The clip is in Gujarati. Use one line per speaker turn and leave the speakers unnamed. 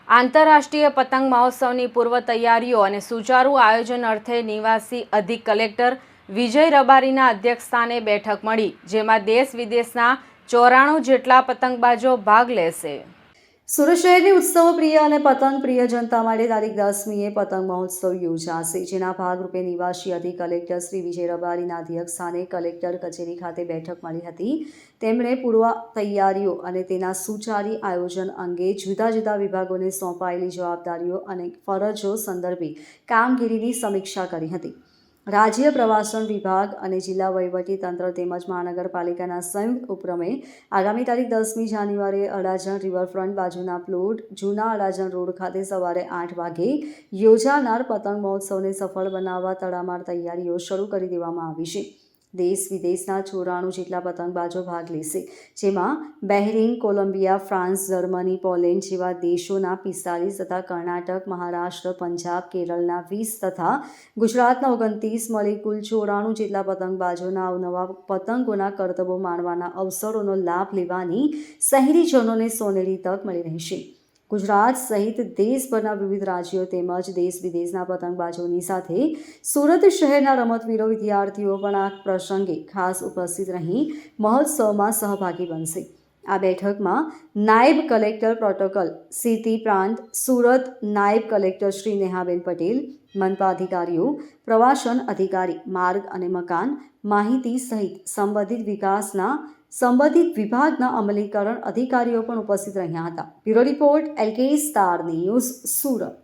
આંતરરાષ્ટ્રીય પતંગ મહોત્સવની પૂર્વ તૈયારીઓ અને સુચારુ આયોજન અર્થે નિવાસી અધિક કલેક્ટર વિજય રબારીના અધ્યક્ષસ્થાને બેઠક મળી, જેમાં દેશ વિદેશના 94 જેટલા પતંગબાજો ભાગ લેશે।
સુરત શહેરની ઉત્સવ પ્રિય અને પતંગ પ્રિય જનતા માટે તારીખ 10મીએ પતંગ મહોત્સવ યોજાશે, જેના ભાગરૂપે નિવાસી અધિક કલેક્ટર શ્રી વિજય રબારીના અધ્યક્ષસ્થાને કલેક્ટર કચેરી ખાતે બેઠક મળી હતી। તેમણે પૂર્વ તૈયારીઓ અને તેના સુચારી આયોજન અંગે જુદા જુદા વિભાગોને સોંપાયેલી જવાબદારીઓ અને ફરજો સંદર્ભે કામગીરીની સમીક્ષા કરી હતી। રાજ્ય પ્રવાસન વિભાગ અને જિલ્લા વહીવટી તંત્ર તેમજ મહાનગરપાલિકાના સંયુક્ત ઉપક્રમે આગામી તારીખ 10મી જાન્યુઆરીએ અડાજણ રિવરફ્રન્ટ બાજુના પ્લોટ જૂના અડાજણ રોડ ખાતે સવારે 8 વાગે યોજાનાર પતંગ મહોત્સવને સફળ બનાવવા તડામાર તૈયારીઓ શરૂ કરી દેવામાં આવી છે। દેશ વિદેશના 94 જેટલા પતંગબાજો ભાગ લેશે, જેમાં Bahrain, Columbia, France, Germany, Poland જેવા દેશોના 45 તથા કર્ણાટક, મહારાષ્ટ્ર, પંજાબ, કેરળના 20 તથા ગુજરાતના 29 મળી કુલ 94 જેટલા પતંગબાજોના અવનવા પતંગોના કરતબો માણવાના અવસરોનો લાભ લેવાની શહેરીજનોને સોનેરી તક મળી રહેશે। ગુજરાત સહિત દેશભરના વિવિધ રાજ્યો તેમજ દેશ વિદેશના પતંગબાજોની સાથે સુરત શહેરના રમતવીરો, વિદ્યાર્થીઓ પણ આ પ્રસંગે ખાસ ઉપસ્થિત રહી મહોત્સવમાં સહભાગી બનશે। આ બેઠકમાં નાયબ કલેક્ટર પ્રોટોકોલ સિટી પ્રાંત સુરત, નાયબ કલેક્ટર શ્રી નેહાબેન પટેલ, મનપા અધિકારીઓ, પ્રવાસન અધિકારી, માર્ગ અને મકાન, માહિતી સહિત સંબંધિત વિભાગના અમલીકરણ અધિકારીઓ પણ ઉપસ્થિત રહ્યા હતા। Bureau report, LK star news, Surat.